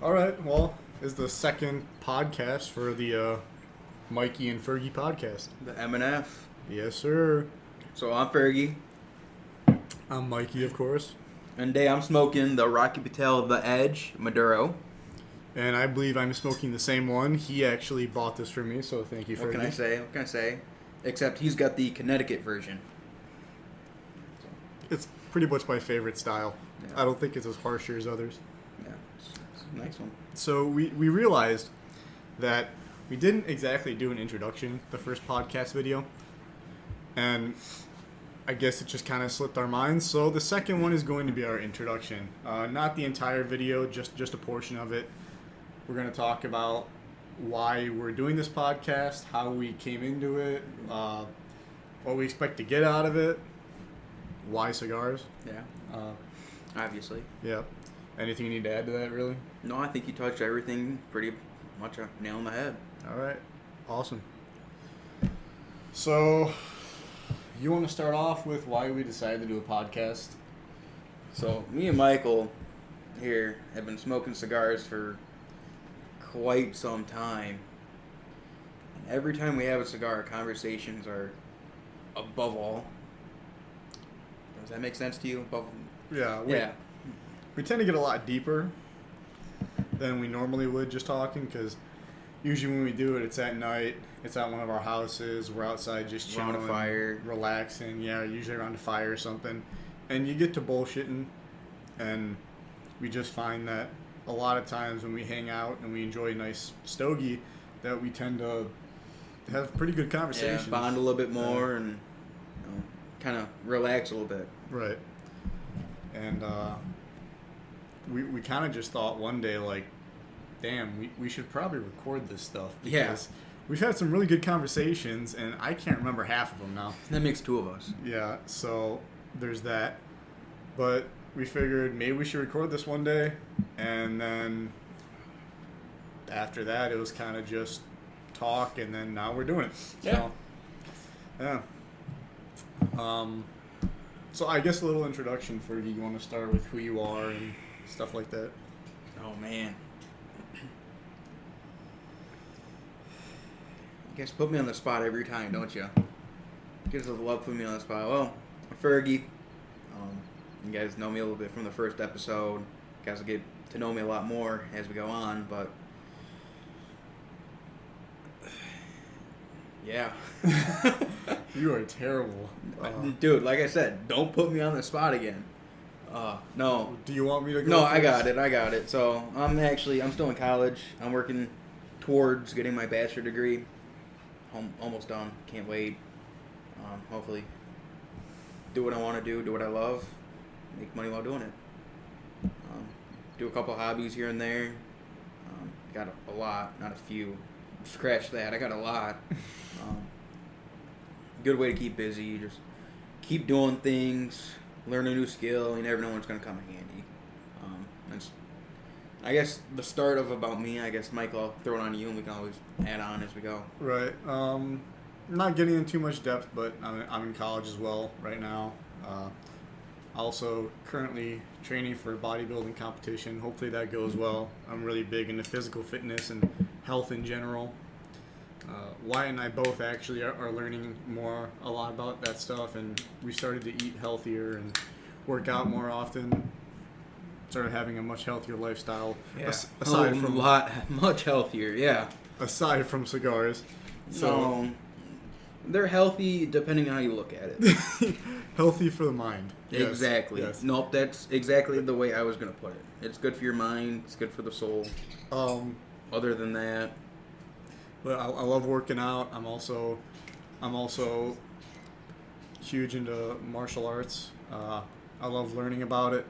All right, well, it's the second podcast for the Mikey and Fergie podcast. The M&F. Yes, sir. So I'm Fergie. I'm Mikey, of course. And today I'm smoking the Rocky Patel The Edge Maduro. And I believe I'm smoking the same one. He actually bought this for me, so thank you, Fergie. What can I say? Except he's got the Connecticut version. It's pretty much my favorite style. Yeah. I don't think it's as harsh as others. Yeah, it's a nice one. So we realized that we didn't exactly do an introduction the first podcast video. And I guess it just kind of slipped our minds. So the second one is going to be our introduction. Not the entire video, just a portion of it. We're going to talk about why we're doing this podcast, how we came into it, what we expect to get out of it, why cigars. Yeah, obviously. Yeah. Anything you need to add to that, really? No, I think you touched everything pretty much a nail on the head. All right. Awesome. So, you want to start off with why we decided to do a podcast? So, me and Michael here have been smoking cigars for quite some time. And every time we have a cigar, conversations are above all. Does that make sense to you? Above. Yeah. We tend to get a lot deeper than we normally would just talking, because usually when we do it, it's at night. It's at one of our houses. We're outside just chilling, around a fire, relaxing. Yeah, usually around a fire or something. And you get to bullshitting, and we just find that a lot of times when we hang out and we enjoy a nice stogie, that we tend to have pretty good conversations. Yeah, bond a little bit more and kind of relax a little bit. Right. And we kind of just thought one day, like, damn, we should probably record this stuff. Because we've had some really good conversations, and I can't remember half of them now. That makes two of us. Yeah, so there's that. But we figured maybe we should record this one day, and then after that it was kind of just talk, and then now we're doing it. Yeah. So, yeah. So I guess a little introduction for you. You want to start with who you are and stuff like that? Oh, man. You guys put me on the spot every time, don't you? You guys love putting me on the spot. Well, I'm Fergie. You guys know me a little bit from the first episode. You guys will get to know me a lot more as we go on, but yeah. You are terrible. Dude, like I said, don't put me on the spot again. No. Do you want me to go? No, first? I got it. So, I'm still in college. I'm working towards getting my bachelor degree. Almost done. Can't wait. Hopefully do what I want to do what I love, make money while doing it. Do a couple hobbies here and there. Got a lot, not a few. Scratch that. I got a lot. Good way to keep busy. Just keep doing things. Learn a new skill. You never know when it's going to come in handy. That's, I guess, the start of about me. I guess, Michael, I'll throw it on you, and we can always add on as we go. Right. Not getting into too much depth, but I'm in college as well right now. Also currently training for a bodybuilding competition. Hopefully that goes well. I'm really big into physical fitness and health in general. Wyatt and I both actually are learning a lot about that stuff, and we started to eat healthier and work out more often. Started having a much healthier lifestyle. Yeah. Aside from much healthier, yeah. Aside from cigars. So they're healthy depending on how you look at it. Healthy for the mind. Exactly. Yes. Nope, that's exactly the way I was going to put it. It's good for your mind. It's good for the soul. Other than that, but I love working out. I'm also huge into martial arts. I love learning about it,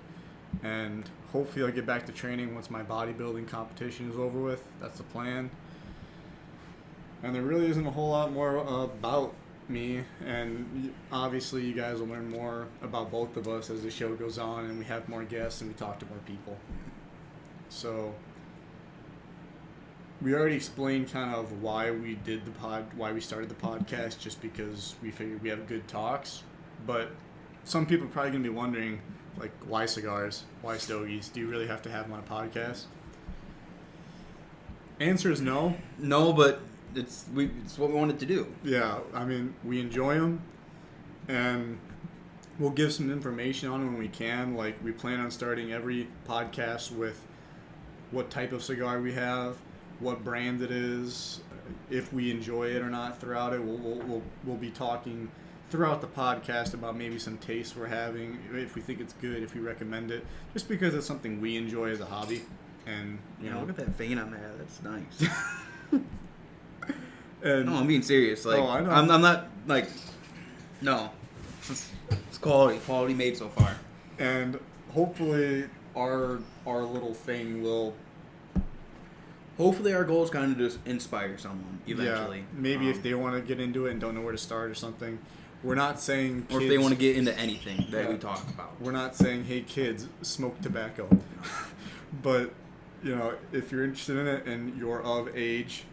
and hopefully I'll get back to training once my bodybuilding competition is over with. That's the plan. And there really isn't a whole lot more about me, and obviously you guys will learn more about both of us as the show goes on and we have more guests and we talk to more people. So we already explained kind of why we started the podcast, just because we figured we have good talks. But some people are probably going to be wondering, like, why cigars? Why stogies? Do you really have to have them on a podcast? answer is no. No, but it's what we wanted to do. Yeah, I mean, we enjoy them, and we'll give some information on them when we can. Like, we plan on starting every podcast with what type of cigar we have, what brand it is, if we enjoy it or not throughout it. We'll be talking throughout the podcast about maybe some tastes we're having, if we think it's good, if we recommend it, just because it's something we enjoy as a hobby. And, you know, look at that vein on there. That's nice. and, No, I'm being serious. Like, I know. I'm not like, no. It's quality made so far. And hopefully our little thing will... Hopefully our goal is kind of just inspire someone eventually. Yeah, maybe if they want to get into it and don't know where to start or something. We're not saying kids... Or if they want to get into anything that we talk about. We're not saying, hey, kids, smoke tobacco. But, you know, if you're interested in it and you're of age,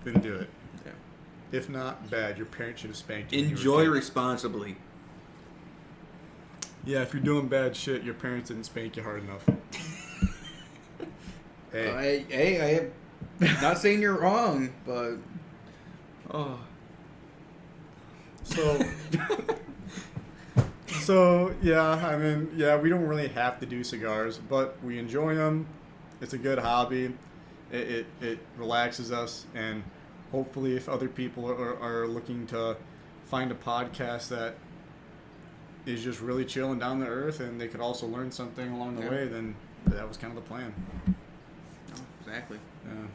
then do it. Yeah. If not, bad. Your parents should have spanked you. Enjoy responsibly. Yeah, if you're doing bad shit, your parents didn't spank you hard enough. Hey, I'm not saying you're wrong, but... Oh... So yeah, I mean, yeah, we don't really have to do cigars, but we enjoy them. It's a good hobby. It relaxes us, and hopefully, if other people are looking to find a podcast that is just really chilling down to earth, and they could also learn something along the way, then that was kind of the plan. Oh, exactly. Yeah.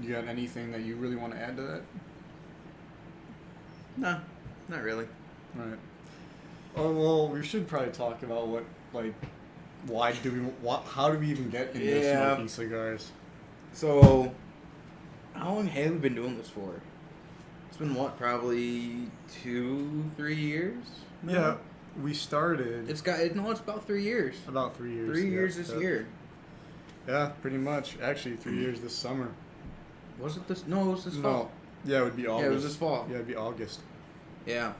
You got anything that you really want to add to that? No, not really. Right. Oh well, we should probably talk about how do we even get into smoking cigars? So, how long have we been doing this for? It's been probably 2-3 years? No? Yeah, we started. It's about 3 years. About 3 years. 3 years this year. Yeah, pretty much. Actually, 3 years this summer. Was it this? No, it was this fall. Yeah, it would be August. Yeah, it was this fall. Yeah, it'd be August. Yeah.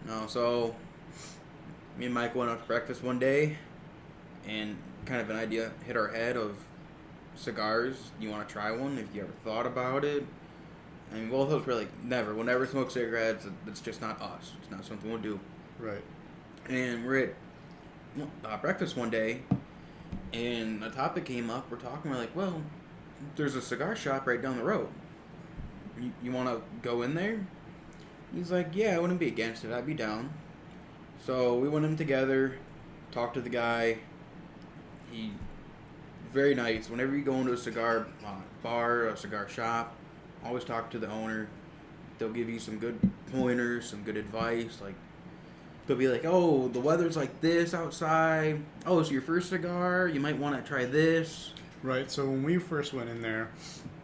No, so me and Mike went out to breakfast one day, and kind of an idea hit our head of cigars. You want to try one? If you ever thought about it? I mean, both of us were like, never. We'll never smoke cigarettes. It's just not us. It's not something we'll do. Right. And we're at breakfast one day, and a topic came up. We're talking. We're like, well, there's a cigar shop right down the road. You want to go in there? He's like, yeah, I wouldn't be against it. I'd be down. So we went in together, talked to the guy. He very nice. Whenever you go into a cigar bar, a cigar shop, always talk to the owner. They'll give you some good pointers, some good advice. Like, they'll be like, oh, the weather's like this outside. Oh, it's your first cigar. You might want to try this. Right. So when we first went in there,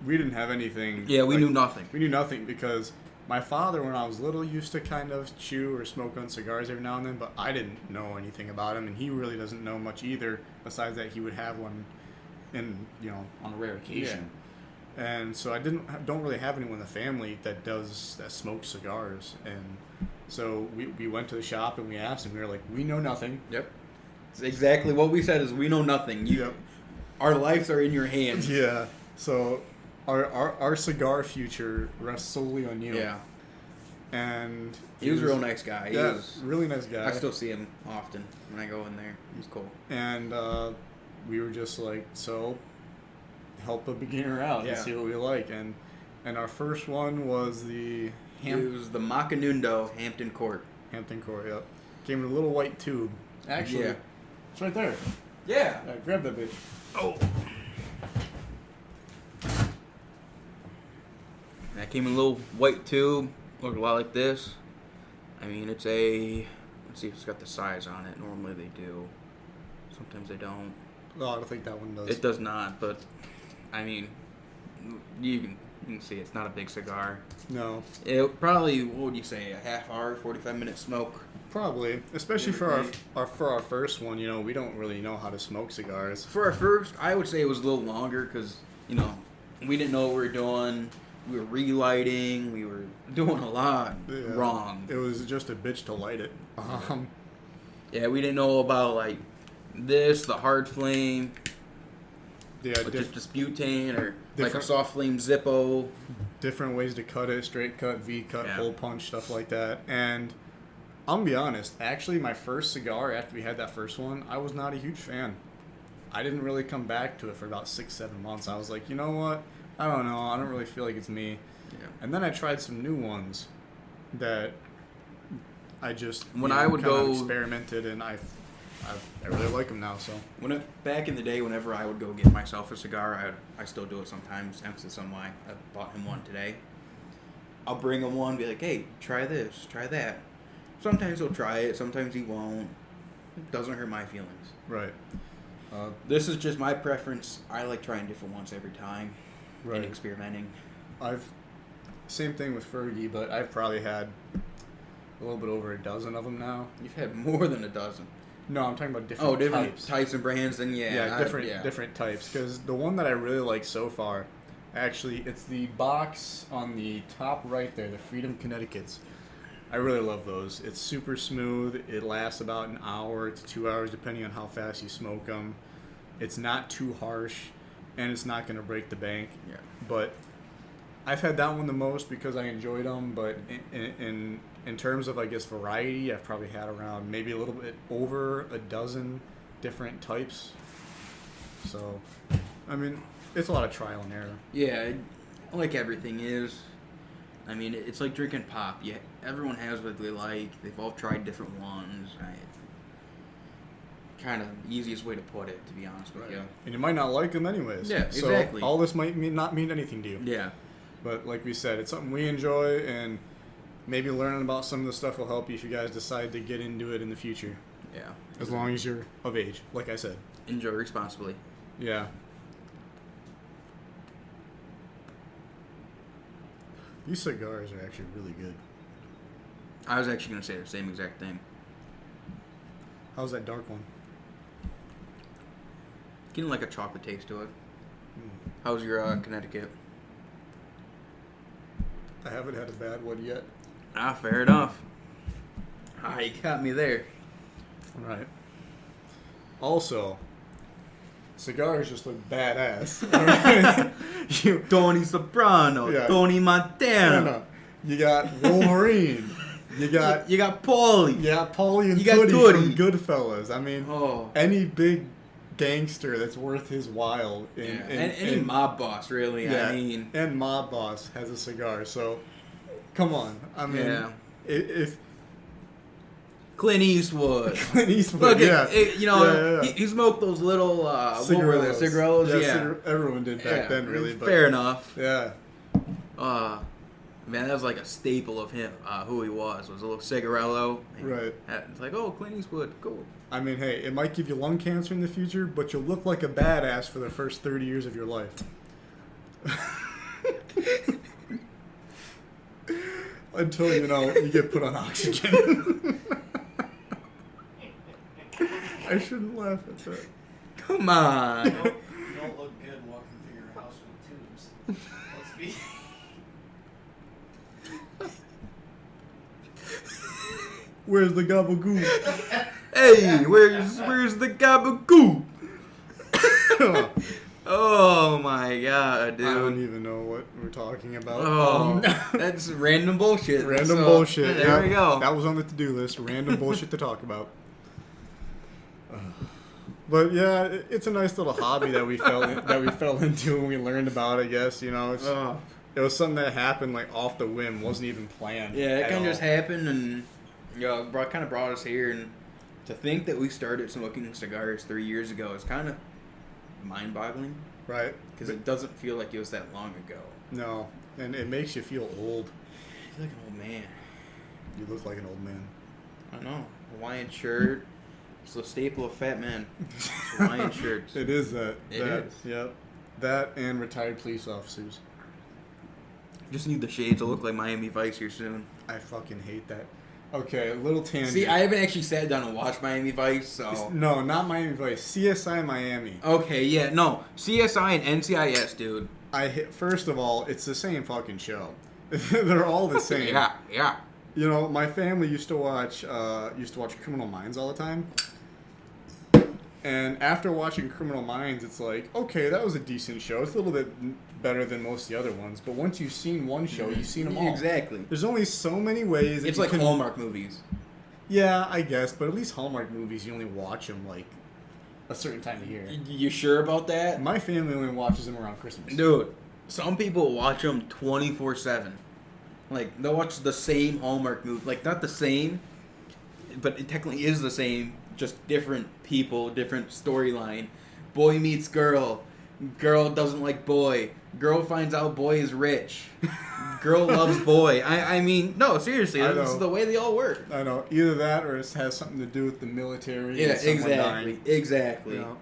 we didn't have anything. Yeah, we knew nothing. We knew nothing because my father, when I was little, used to kind of chew or smoke on cigars every now and then, but I didn't know anything about him, and he really doesn't know much either. Besides that, he would have one, on a rare occasion. Yeah. And so I don't really have anyone in the family that smokes cigars, and so we went to the shop and we asked, and we were like, we know nothing. Yep. It's exactly what we said. Is we know nothing. Yep. Our lives are in your hands. Yeah. So our cigar future rests solely on you. Yeah. And he was a real nice guy. He was really nice guy. I still see him often when I go in there. He's cool. And we were just like, so help a beginner out and see what we like. And our first one was it was the Macanundo Hampton Court. Hampton Court, yep. Came in a little white tube. Actually, it's right there. Yeah. Grab that bitch. Oh. That came in a little white tube. Looked a lot like this. I mean, let's see if it's got the size on it. Normally they do. Sometimes they don't. No, I don't think that one does. It does not, but I mean, you can see it's not a big cigar. No. It probably, what would you say, a half hour, 45-minute smoke? Probably, especially for our first one. We don't really know how to smoke cigars. For our first, I would say it was a little longer because we didn't know what we were doing. We were relighting. We were doing a lot wrong. It was just a bitch to light it. Yeah, we didn't know about the hard flame. Yeah, just butane or like a different- soft flame Zippo. different ways to cut it, straight cut, V cut, Yeah. hole punch, stuff like that. And I'm gonna be honest, actually my first cigar after we had that first one, I was not a huge fan. I didn't really come back to it for about 6-7 months. I was like, you know what? I don't know. I don't really feel like it's me. Yeah. And then I tried some new ones that I just When I would kind of go- experimented, and I really like them now. So Back in the day, whenever I would go get myself a cigar, I still do it sometimes. Emphasis on why I bought him one today. I'll bring him one, be like, hey, try this, try that. Sometimes he'll try it, sometimes he won't. It doesn't hurt my feelings. right, This is just my preference. I like trying different ones every time and right. experimenting. Same thing with Fergie, but I've probably had a little bit over a dozen of them now. You've had more than a dozen. No, I'm talking about different types. And brands. Then Different types. Because the one that I really like so far, actually, it's the box on the top right there, the Freedom Connecticut's. I really love those. It's super smooth. It lasts about an hour to 2 hours, depending on how fast you smoke them. It's not too harsh, and it's not going to break the bank. Yeah. But I've had that one the most because I enjoyed them. But in terms of, I guess, variety, I've probably had around maybe a little bit over a dozen different types. So, I mean, it's a lot of trial and error. Yeah, like everything is. I mean, it's like drinking pop. Yeah, everyone has what they like. They've all tried different ones. Kind of the easiest way to put it, to be honest with you. And you might not like them anyways. Yeah, so exactly. all this might not mean anything to you. Yeah. But like we said, it's something we enjoy, and maybe learning about some of the stuff will help you if you guys decide to get into it in the future. Yeah. As long as you're of age, like I said. Enjoy responsibly. Yeah. These cigars are actually really good. I was actually going to say the same exact thing. How's that dark one? Getting like a chocolate taste to it. Mm. How's your Connecticut? I haven't had a bad one yet. Ah, fair enough. Ah, you got me there. All right. Also, cigars just look badass. All right? Tony Soprano, Yeah. Tony Montana. No. You got Wolverine. You got Paulie. Paulie and You got Tootie Tootie. from Goodfellas. I mean, Oh. any big gangster that's worth his while And any mob boss, really. yeah, I mean, and mob boss has a cigar. So, come on. I mean, Yeah. if Clint Eastwood. Clint Eastwood, Look, yeah, yeah. He smoked those little what were they, cigarillos? Yeah, everyone did back then, really. But fair enough. Yeah, Man, that was like a staple of him. Who he was a little cigarillo. right. It's like, oh, Clint Eastwood, cool. I mean, hey, it might give you lung cancer in the future, but you'll look like a badass for the first 30 years of your life. Until, you get put on oxygen. I shouldn't laugh at that. Come on. You don't look good walking through your house with tubes. Let's be. Where's the gabagool? Hey, where's the gabagool? Oh my god, dude. I don't even know what we're talking about. Oh, that's random bullshit. Random So, bullshit. There yeah, we go. That was on the to-do list. Random bullshit to talk about. But yeah, it's a nice little hobby that we fell into when we learned about it. I guess it was something that happened like off the whim, wasn't even planned. Yeah, it at kind of all. just happened, and kind of brought us here. And to think that we started smoking cigars 3 years ago is kind of mind-boggling, Right? because it doesn't feel like it was that long ago. No, and it makes you feel old. I feel like an old man. You look like an old man. I know. Hawaiian shirt. It's the staple of fat men. Hawaiian shirts. It is that. It that, is. Yep. That and retired police officers. Just need the shades to look like Miami Vice here soon. I fucking hate that. Okay, a little tangent. See, I haven't actually sat down and watched Miami Vice, so... No, not Miami Vice. CSI Miami. Okay, yeah, no. CSI and NCIS, dude. First of all, it's the same fucking show. They're all the same. Yeah. My family used to watch Criminal Minds all the time. And after watching Criminal Minds, it's like, okay, that was a decent show. It's a little bit better than most of the other ones. But once you've seen one show, you've seen them all. Exactly. There's only so many ways. It's like Hallmark movies. Yeah, I guess. But at least Hallmark movies, you only watch them like a certain time of year. You sure about that? My family only watches them around Christmas. Dude, some people watch them 24/7. Like, they'll watch the same Hallmark movie. Like, not the same, but it technically is the same. Just different people, different storyline. Boy meets girl. Girl doesn't like boy. Girl finds out boy is rich. Girl loves boy. I mean, no, seriously. This is the way they all work. I know. Either that or it has something to do with the military. Yeah, and someone exactly. dying. Exactly. You know?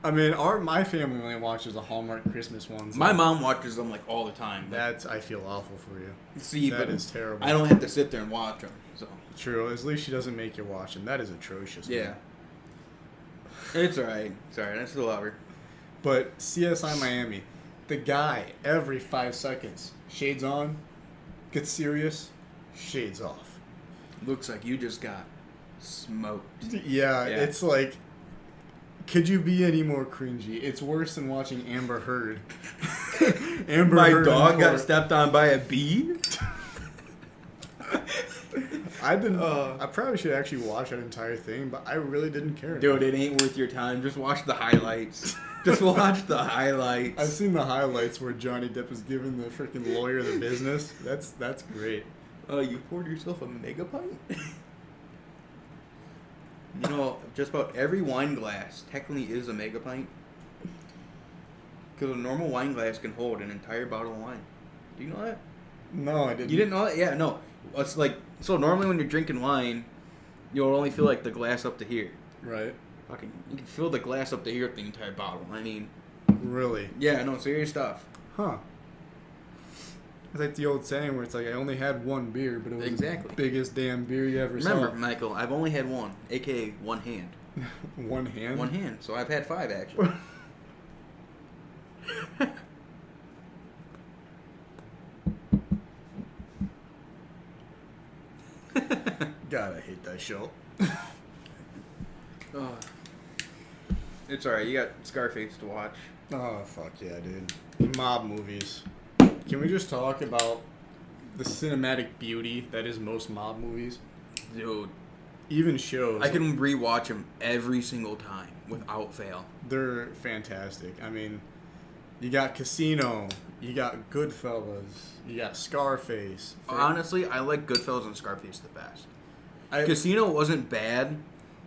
I mean, my family only watches the Hallmark Christmas ones. My mom watches them like all the time. I feel awful for you. See, that but is terrible. I don't have to sit there and watch them. So true. At least she doesn't make you watch them. That is atrocious. Yeah. Man. It's alright. It's alright. I still love her. But CSI Miami, the guy every 5 seconds, shades on, gets serious, shades off. Looks like you just got smoked. Yeah, it's like, could you be any more cringy? It's worse than watching Amber Heard. My dog got stepped on by a bee? I probably should actually watch that entire thing, but I really didn't care. Dude, it ain't worth your time. Just watch the highlights. Just watch the highlights. I've seen the highlights where Johnny Depp is giving the freaking lawyer the business. That's great. You poured yourself a mega pint? You know, just about every wine glass technically is a mega pint. Because a normal wine glass can hold an entire bottle of wine. Do you know that? No, I didn't. You didn't know that? Yeah, no. It's like, so normally when you're drinking wine, you'll only feel like the glass up to here. Right. Fucking, you can fill the glass up to here with the entire bottle. I mean, really? Yeah, no, serious stuff. Huh. It's like the old saying where it's like, I only had one beer, but it was the biggest damn beer you ever saw. Remember, Michael, I've only had one, a.k.a. one hand. One hand? One hand, so I've had 5, actually. God, I hate that show. It's alright, you got Scarface to watch. Oh, fuck yeah, dude. Mob movies. Can we just talk about the cinematic beauty that is most mob movies? Dude. Even shows. I can rewatch them every single time without fail. They're fantastic. I mean, you got Casino, you got Goodfellas, you got Scarface. Honestly, I like Goodfellas and Scarface the best. I, Casino wasn't bad,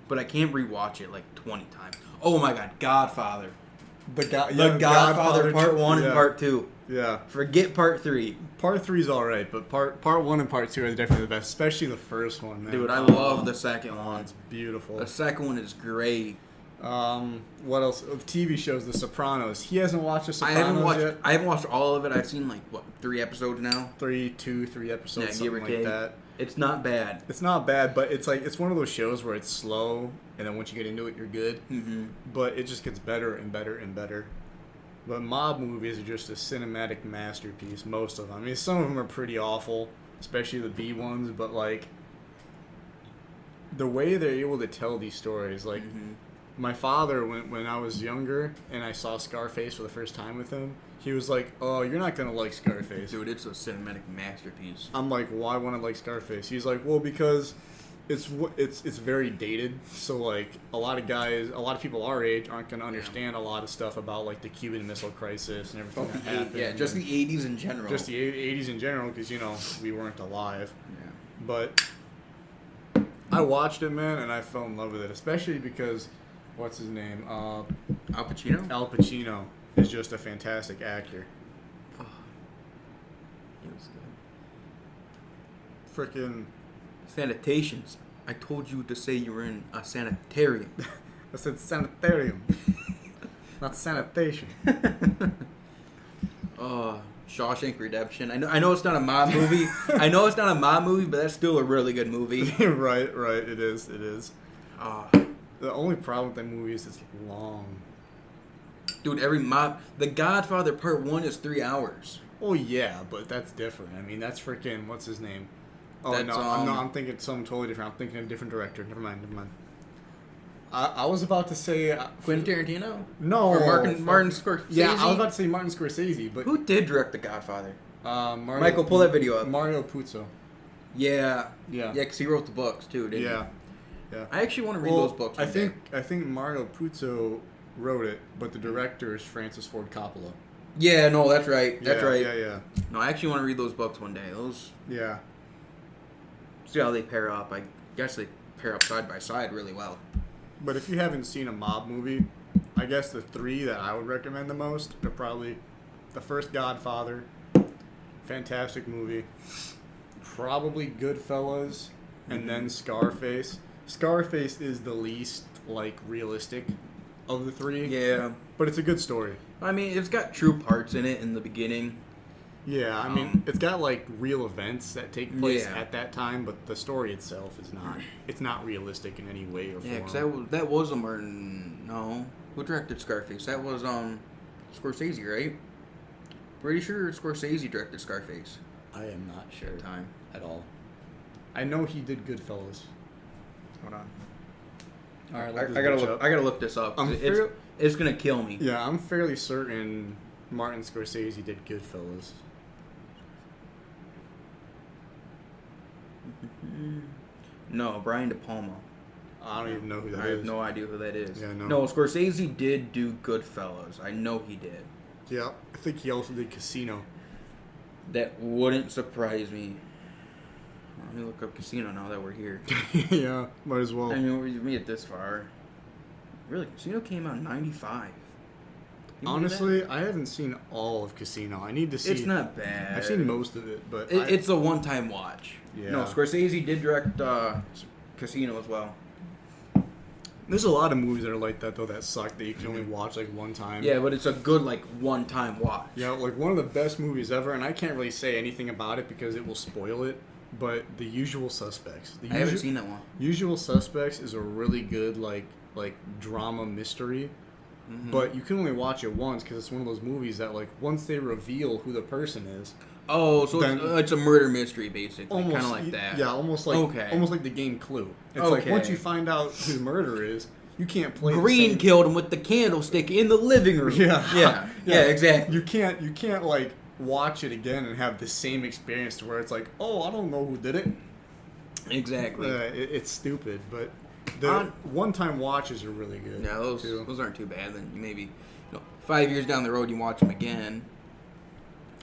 but I can't rewatch it like 20 times. Oh my god, Godfather. The Godfather Part 1 and Part 2. Yeah. Forget Part 3. Part 3's alright, but part 1 and Part 2 are definitely the best, especially the first one, man. Dude, I love the second one. It's beautiful. The second one is great. What else? Of TV shows, The Sopranos. He hasn't watched The Sopranos yet? I haven't watched all of it. I've seen, like, what, 3 episodes now? 3 episodes, something like that. It's not bad. It's not bad, but it's like, it's one of those shows where it's slow, and then once you get into it, you're good. Mm-hmm. But it just gets better and better and better. But mob movies are just a cinematic masterpiece, most of them. I mean, some of them are pretty awful, especially the B ones, but, like, the way they're able to tell these stories, like, my father, when I was younger, and I saw Scarface for the first time with him, he was like, oh, you're not going to like Scarface. Dude, it's a cinematic masterpiece. I'm like, why wouldn't I like Scarface? He's like, well, because it's very dated, so, like, a lot of people our age aren't going to understand a lot of stuff about, like, the Cuban Missile Crisis and everything that happened. Yeah, just the 80s in general. Just the 80s in general, because, you know, we weren't alive. Yeah. But I watched it, man, and I fell in love with it, especially because, what's his name? Al Pacino? Al Pacino is just a fantastic actor. Oh, he was good. Freaking Sanitations. I told you to say you were in a sanitarium. I said sanitarium, not sanitation. Shawshank Redemption. I know it's not a mob movie. But that's still a really good movie. Right. It is. The only problem with that movie is it's long. Dude, The Godfather Part 1 is 3 hours. Oh yeah, but that's different. I mean, that's freaking, what's his name? Oh, That's, I'm thinking something totally different. I'm thinking of a different director. Never mind. I was about to say Quentin Tarantino? no. Or Martin Scorsese? Yeah, I was about to say Martin Scorsese, but Who did direct The Godfather? Mario, pull that video up. Mario Puzo. Yeah. Yeah. Yeah, because he wrote the books, too, didn't Yeah. he? Yeah. I actually want to read those books I one day. think Mario Puzo wrote it, but the director is Francis Ford Coppola. Yeah, no, that's right. That's Yeah, right. Yeah. No, I actually want to read those books one day. Yeah. See how they pair up. I guess they pair up side by side really well. But if you haven't seen a mob movie, I guess the three that I would recommend the most are probably the first Godfather, fantastic movie, probably Goodfellas, and then Scarface. Scarface is the least like realistic of the three. Yeah. But it's a good story. I mean, it's got true parts in it in the beginning. Yeah, I mean, it's got like real events that take place Yeah. at that time, but the story itself is not. It's not realistic in any way or form. Yeah, because that was a Martin. No, who directed Scarface? That was Scorsese, right? Pretty sure Scorsese directed Scarface. I am not sure Time. at all. I know he did Goodfellas. Hold on. All right, I gotta look this up. 'Cause it's gonna kill me. Yeah, I'm fairly certain Martin Scorsese did Goodfellas. No, Brian De Palma. I don't even know who that I is. have no idea who that is. Yeah, no. No, Scorsese did do Goodfellas. I know he did. Yeah, I think he also did Casino. That wouldn't surprise me. Let me look up Casino now that we're here. Yeah, might as well. I mean, we made it this far. Really, Casino came out in '95. Honestly, I haven't seen all of Casino. I need to see. It's not bad. I've seen most of it, but It's a one-time watch. Yeah. No, Scorsese did direct Casino as well. there's a lot of movies that are like that though that suck that you can only watch like one time. Yeah, but it's a good one-time watch. Yeah, like one of the best movies ever, and I can't really say anything about it because it will spoil it. But The Usual Suspects. I haven't seen that one. Usual Suspects is a really good like drama mystery, but you can only watch it once because it's one of those movies that like once they reveal who the person is, Oh, so Then- it's a murder mystery, basically, almost kind of like that. Yeah, almost like the game Clue. It's like once you find out who the murderer is, you can't play. Green the same... killed him with the candlestick in the living room. Yeah. yeah, exactly. You can't like watch it again and have the same experience to where it's like, oh, I don't know who did it. Exactly. It's stupid, but the one-time watches are really good. Yeah, those too. aren't too bad. Then maybe 5 years down the road you watch them again.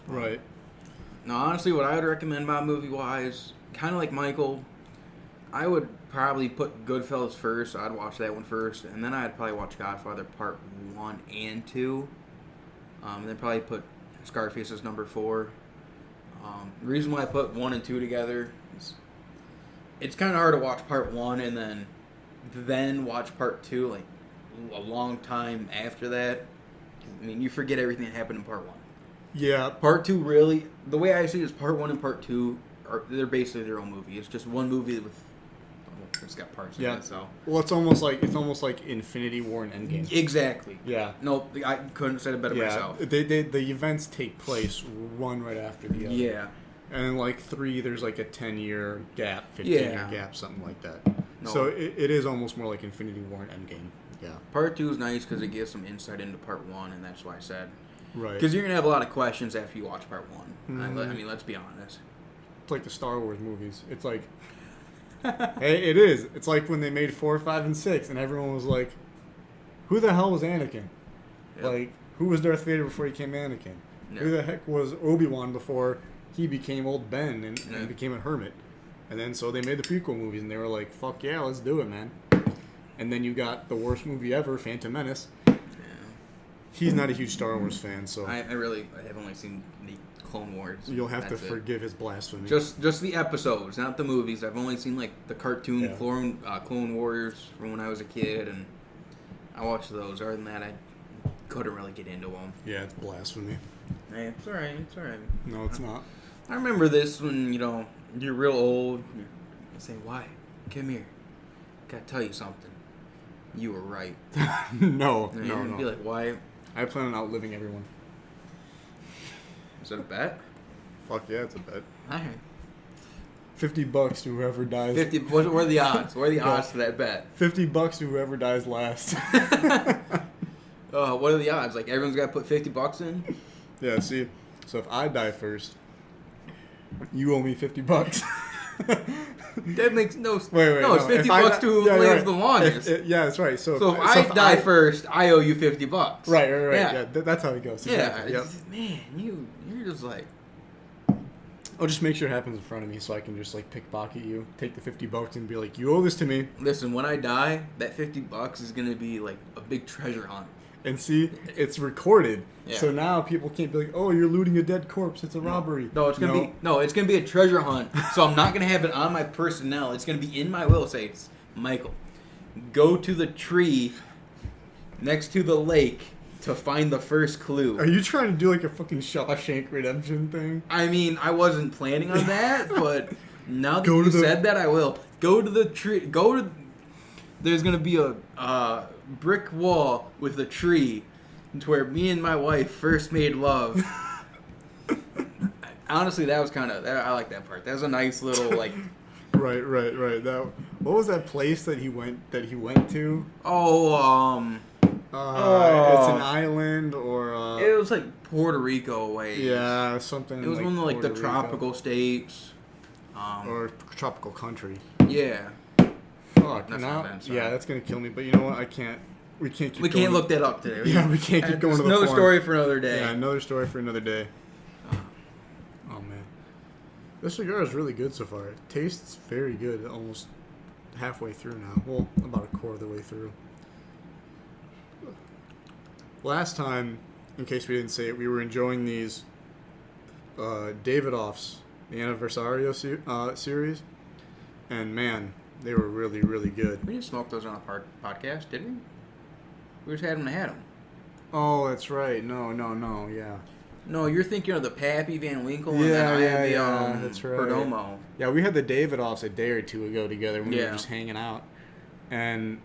Right. No, honestly, what I would recommend about movie-wise, kind of like Michael, I would probably put Goodfellas first. I'd watch that one first, and then I'd probably watch Godfather Part 1 and 2. And then probably put Scarface as number 4. The reason why I put 1 and 2 together is it's kind of hard to watch Part 1 and then watch Part 2 like a long time after that. I mean, you forget everything that happened in Part 1. Yeah. Part 2 really, the way I see it is Part 1 and Part 2 they're basically their own movie. It's just one movie with it's got parts in it. So well, it's almost like Infinity War and Endgame. exactly. Yeah. No, I couldn't have said it better myself. The events take place one right after the other. Yeah. And in like 3, there's like a 10-year gap, 15-year gap, something like that. No. So it is almost more like Infinity War and Endgame. Yeah. Part 2 is nice because it gives some insight into Part 1, and that's why I said. Right. Because you're going to have a lot of questions after you watch Part 1. Mhm. I mean, let's be honest. It's like the Star Wars movies. It's like, hey, it is. It's like when they made 4, 5, and 6, and everyone was like, "Who the hell was Anakin? Yep. Like, who was Darth Vader before he became Anakin? Yep. Who the heck was Obi-Wan before he became Old Ben and Yep. became a hermit?" And then so they made the prequel movies, and they were like, "Fuck yeah, let's do it, man." And then you got the worst movie ever, Phantom Menace. Yeah. He's not a huge Star Wars fan, so I have only seen the Clone Wars. you'll have That's to it. forgive his blasphemy. Just the episodes, not the movies. I've only seen like the cartoon Yeah. Clone Warriors from when I was a kid, and I watched those. Other than that, I couldn't really get into them. Yeah, it's blasphemy. Hey, it's alright. It's alright. No, it's not. I remember this when you're real old. You say, "Why? Come here. Gotta tell you something. You were right." No, And you're gonna be no. like, "Why? I plan on outliving everyone. Is that a bet?" Fuck yeah, it's a bet. Alright. $50 to whoever dies. 50. What are the odds? What are the Yeah. odds for that bet? $50 to whoever dies last. What are the odds? Like everyone's got to put $50 in. Yeah. See, so if I die first, you owe me $50. That makes no. Wait, no, it's $50 to who lives the longest. Yeah, that's right. So if I die first, I owe you $50. Right. Yeah. Yeah, that's how it goes. Exactly. Yeah. Yep. Man, you're just like. I'll just make sure it happens in front of me so I can just like pickpocket you, take the $50 and be like, you owe this to me. Listen, when I die, that $50 is gonna be like a big treasure hunt. And see, it's recorded. Yeah. So now people can't be like, oh, you're looting a dead corpse. It's a robbery. No, it's gonna be a treasure hunt. So I'm not gonna have it on my personnel. It's gonna be in my will. Say, it's Michael, go to the tree next to the lake to find the first clue. Are you trying to do like a fucking Shawshank Redemption thing? I mean, I wasn't planning on that, but now that you said that, I will. Go to the tree. There's gonna be a brick wall with a tree to where me and my wife first made love. Honestly, that was I like that part. That was a nice little like. Right. What was that place that he went to? It's an island or. It was like Puerto Rico way. Yeah, something. It was like one of like the Puerto Rico. tropical states. Or tropical country. Yeah. Fuck. That's Now, not bad, sorry. yeah, that's gonna kill me. But you know what? We can't keep. We going. can't look that up today. Yeah, we can't keep going to the Another farm. story for another day. Yeah, another story for another day. Oh man, this cigar is really good so far. It tastes very good. Almost halfway through now. Well, about a quarter of the way through. Last time, in case we didn't say it, we were enjoying these Davidoffs, the Anniversario series, and man, they were really, really good. We didn't smoke those on a podcast, did we? We just had them. Oh, that's right. No, yeah. No, you're thinking of the Pappy Van Winkle, and then I had the that's right. Perdomo. Yeah, we had the Davidoffs a day or two ago together when we were Yeah. just hanging out. And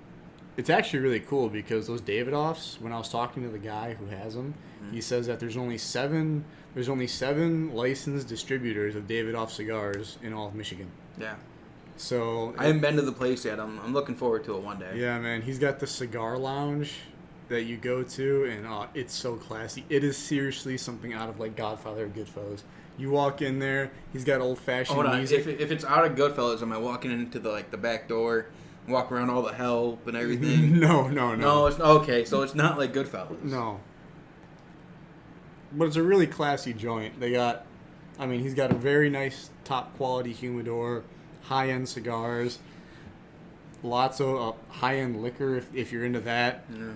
it's actually really cool because those Davidoffs, when I was talking to the guy who has them, he says that there's only seven licensed distributors of Davidoff cigars in all of Michigan. Yeah. So I haven't been to the place yet. I'm looking forward to it one day. yeah, man, he's got the cigar lounge that you go to, and it's so classy. It is seriously something out of like Godfather or Goodfellas. You walk in there, he's got old-fashioned Hold on. music. If it's out of Goodfellas, am I walking into the back door, walk around all the help and everything? No. No, it's okay. So it's not like Goodfellas. No. But it's a really classy joint. He's got a very nice top quality humidor, high-end cigars, lots of high-end liquor if you're into that. Yeah.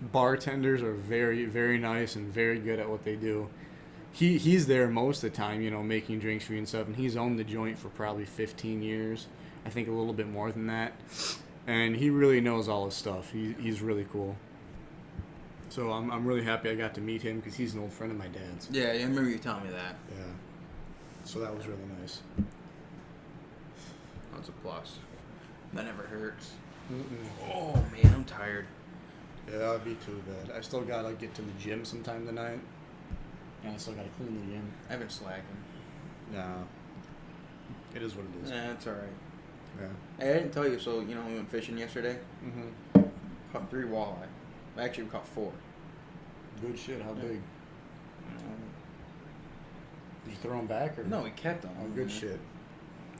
Bartenders are very, very nice and very good at what they do. He's there most of the time, making drinks for you and stuff, and he's owned the joint for probably 15 years. I think a little bit more than that. And he really knows all his stuff. He's really cool. So I'm really happy I got to meet him because he's an old friend of my dad's. Yeah, I remember you telling me that. Yeah. So that was really nice. That's a plus. That never hurts. Mm-mm. Oh, man, I'm tired. Yeah, that would be too bad. I still gotta get to the gym sometime tonight. And I still gotta clean the gym. I've been slacking. Nah. It is what it is. That's alright. Yeah. Hey, I didn't tell you, so, we went fishing yesterday. Mm-hmm. Caught 3 walleye. Actually, we caught 4. Good shit. How big? Did you throw them back or? No, we kept them. Oh, good shit.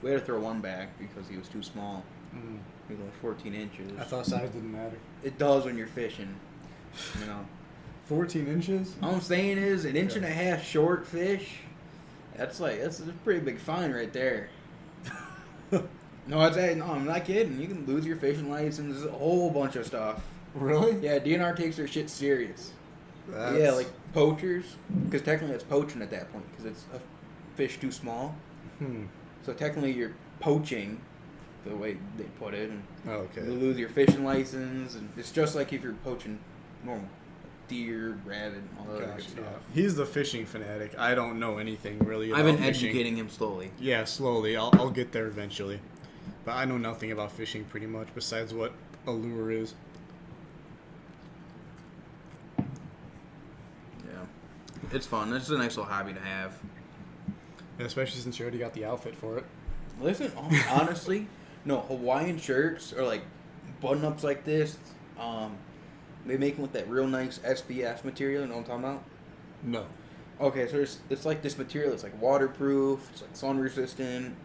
We had to throw one back because he was too small. Mm. He was only 14 inches. I thought size didn't matter. It does when you're fishing. 14 inches? All I'm saying is an inch and a half short fish. That's a pretty big fine right there. No, I'm not kidding. You can lose your fishing license, a whole bunch of stuff. Really? Yeah, DNR takes their shit serious. That's... Yeah, like poachers, because technically it's poaching at that point because it's a fish too small. So technically you're poaching, the way they put it, and Okay. you lose your fishing license, and it's just like if you're poaching normal, like deer, rabbit, all that other good stuff. Yeah. He's the fishing fanatic. I don't know anything really about I've been fishing. educating him slowly. Yeah, slowly. I'll get there eventually. But I know nothing about fishing pretty much besides what a lure is. Yeah, it's fun. It's a nice little hobby to have. Especially since you already got the outfit for it. Listen, honestly, no, Hawaiian shirts or like button ups like this, they make them with that real nice SPF material. You know what I'm talking about? No. Okay, so it's like this material. It's like waterproof. It's like sun resistant.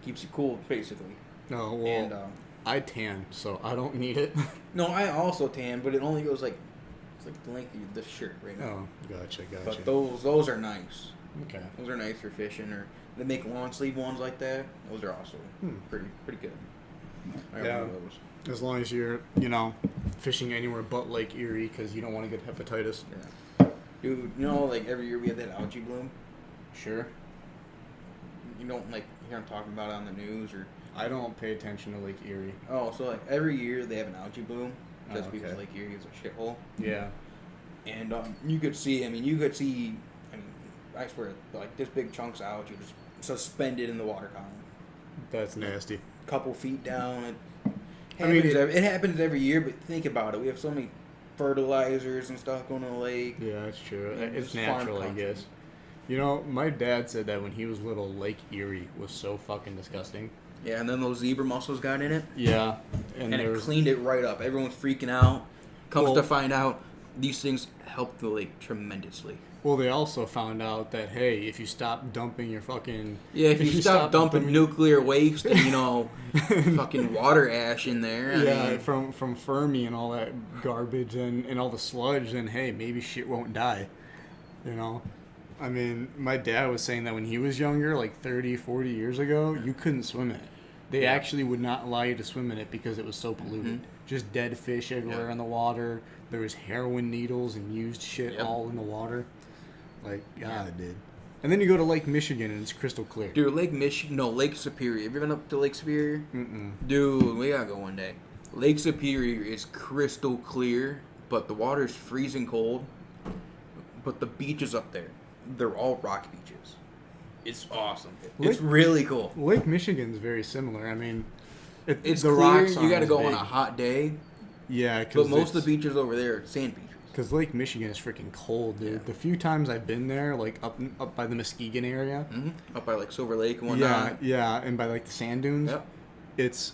Keeps you cool, basically. No, well, And I tan, so I don't need it. no, I also tan, but it only goes like it's like the length of the shirt right now. Oh, gotcha. But those are nice. Okay. Those are nice for fishing, or they make long sleeve ones like that. Those are also pretty good. I Yeah. remember those. As long as you're, fishing anywhere but Lake Erie because you don't want to get hepatitis. Yeah. Dude, like every year we had that algae bloom. Sure. You don't like hear them talking about it on the news or. I don't pay attention to Lake Erie. Oh, so like every year they have an algae bloom just Oh, okay. because Lake Erie is a shithole. Yeah. And you could see. I swear, like this big chunks of algae just suspended in the water column. That's nasty. Couple feet down. It Happens every year, but think about it. We have so many fertilizers and stuff going in the lake. Yeah, that's true. Yeah, It's just farm natural, I country. guess. My dad said that when he was little, Lake Erie was so fucking disgusting. Yeah, and then those zebra mussels got in it, Yeah. and there it was, cleaned it right up. Everyone's freaking out. Comes Well- to find out, these things help the lake tremendously. well, they also found out that, hey, if you stop dumping your fucking... Yeah, if you stop dumping nuclear waste and, fucking water ash in there. I mean, from Fermi and all that garbage and all the sludge, then, hey, maybe shit won't die. I mean, my dad was saying that when he was younger, like 30, 40 years ago, you couldn't swim in it. They Yeah. actually would not allow you to swim in it because it was so polluted. Just dead fish everywhere Yeah. in the water. There was heroin needles and used shit Yep. all in the water. Like, God, dude. And then you go to Lake Michigan and it's crystal clear. dude, Lake Superior. Have you been up to Lake Superior? Mm-mm. Dude, we gotta go one day. Lake Superior is crystal clear, but the water's freezing cold. But the beaches up there, they're all rock beaches. It's awesome. It's really cool. Lake Michigan's very similar. I mean, It's the clear. rocks You aren't gotta as go big. on a hot day. Yeah, But most of the beaches over there are sand beaches. Because Lake Michigan is freaking cold, dude. Yeah. The few times I've been there, like up by the Muskegon area, Up by like Silver Lake and yeah, whatnot. yeah, and by like the sand dunes, Yep. it's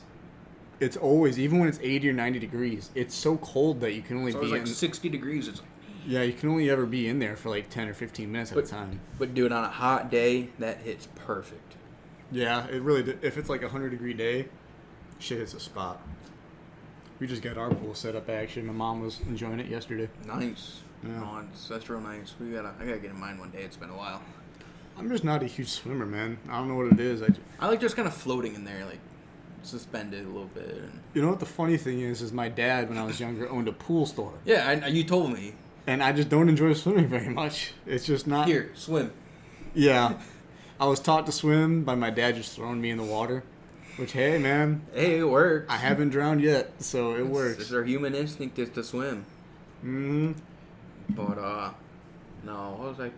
always, even when it's 80 or 90 degrees, it's so cold that you can only So be it's like in, 60 degrees. It's yeah, you can only ever be in there for like 10 or 15 minutes at a time. But dude, on a hot day, that hits perfect. Yeah, it really did. If it's like a 100-degree day, shit hits a spot. We just got our pool set up, actually. My mom was enjoying it yesterday. Nice. Yeah. No, that's real nice. I gotta get in mine one day. It's been a while. I'm just not a huge swimmer, man. I don't know what it is. I like just kind of floating in there, like suspended a little bit. And... You know what the funny thing is my dad, when I was younger, owned a pool store. Yeah, you told me. And I just don't enjoy swimming very much. It's just not... Here, swim. Yeah. I was taught to swim by my dad just throwing me in the water. Which, hey, man, Hey, it works. I haven't drowned yet, so it It's works. our human instinct is to swim. Mm-hmm. But no, what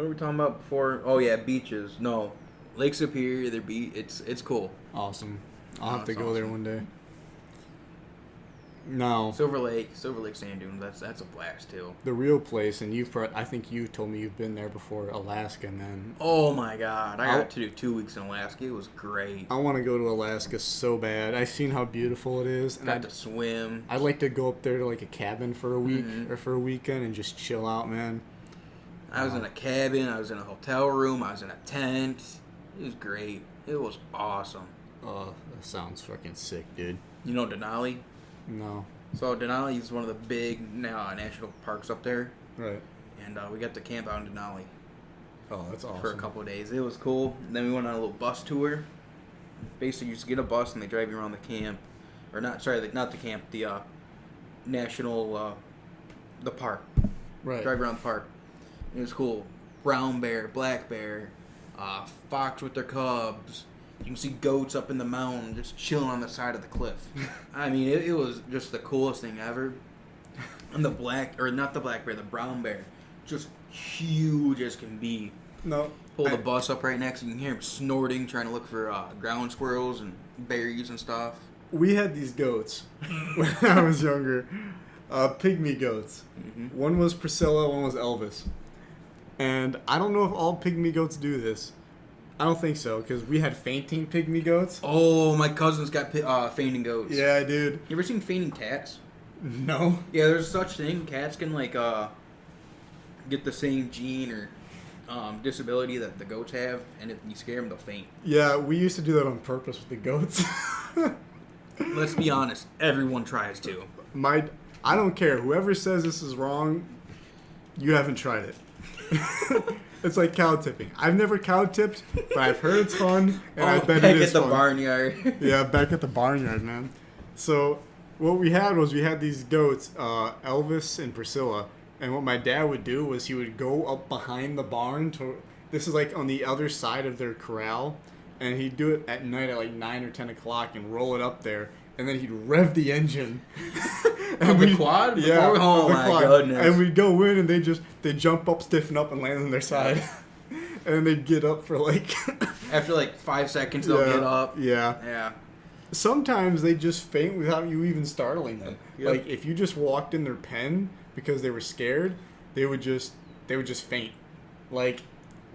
were we talking about before? Oh yeah, beaches. No, Lake Superior. It's cool. Awesome. I'll No, have to it's go there awesome. one day. No. Silver Lake Sand Dunes. That's a blast too. The real place, and I think you told me you've been there before, Alaska, man. Oh my God, I got to do 2 weeks in Alaska. It was great. I want to go to Alaska so bad. I've seen how beautiful it is, and Got to swim. I'd like to go up there to like a cabin for a week or for a weekend and just chill out, man. I was in a cabin. I was in a hotel room. I was in a tent. It was great. It was awesome. Oh, that sounds fucking sick, dude. You know Denali? No. So Denali is one of the big national parks up there, Right. and we got to camp out in Denali Oh, that's awesome. for a couple of days. It was cool. And then we went on a little bus tour. Basically, you just get a bus and they drive you around the camp, or not the camp, the national, the park. Right. Drive around the park. It was cool. Brown bear, black bear, fox with their cubs. You can see goats up in the mountain just chilling on the side of the cliff. I mean, it was just the coolest thing ever. And the brown bear, just huge as can be. No. Pull the bus up right next, and you can hear him snorting, trying to look for ground squirrels and berries and stuff. We had these goats when I was younger. Pygmy goats. Mm-hmm. One was Priscilla, one was Elvis. And I don't know if all pygmy goats do this, I don't think so, because we had fainting pygmy goats. Oh, my cousin's got fainting goats. Yeah, dude. You ever seen fainting cats? No. Yeah, there's such thing. Cats can like get the same gene or disability that the goats have, and if you scare them, they'll faint. Yeah, we used to do that on purpose with the goats. Let's be honest, everyone tries to. I don't care. Whoever says this is wrong, you haven't tried it. It's like cow tipping. I've never cow tipped, but I've heard it's fun, and I bet it is back at the fun. barnyard. Yeah, back at the barnyard, man. So what we had these goats, Elvis and Priscilla, and what my dad would do was he would go up behind the barn this is like on the other side of their corral, and he'd do it at night at like 9 or 10 o'clock and roll it up there, and then he'd rev the engine. And the quad? Yeah. Oh, my goodness. And we'd go in, and they jump up, stiffen up, and land on their side. And then they'd get up for like... After like 5 seconds, they'll get up. Yeah. Yeah. Sometimes they just faint without you even startling them. Yep. Like, if you just walked in their pen because they were scared, they would just faint. Like,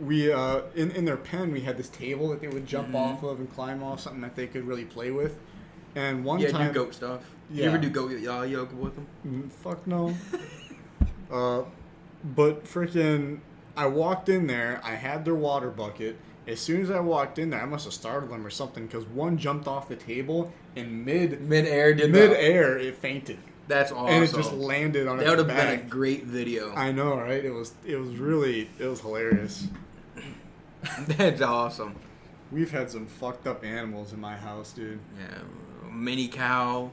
we in their pen, we had this table that they would jump off of and climb off, something that they could really play with. And one time... do goat stuff. Yeah. You ever do goat yoga with them? Fuck no. But freaking, I walked in there. I had their water bucket. As soon as I walked in there, I must have startled them or something, because one jumped off the table and Midair it fainted. That's awesome. And it just landed on its That would back. have been a great video. I know, right? It was hilarious. That's awesome. We've had some fucked up animals in my house, dude. Yeah, mini cow.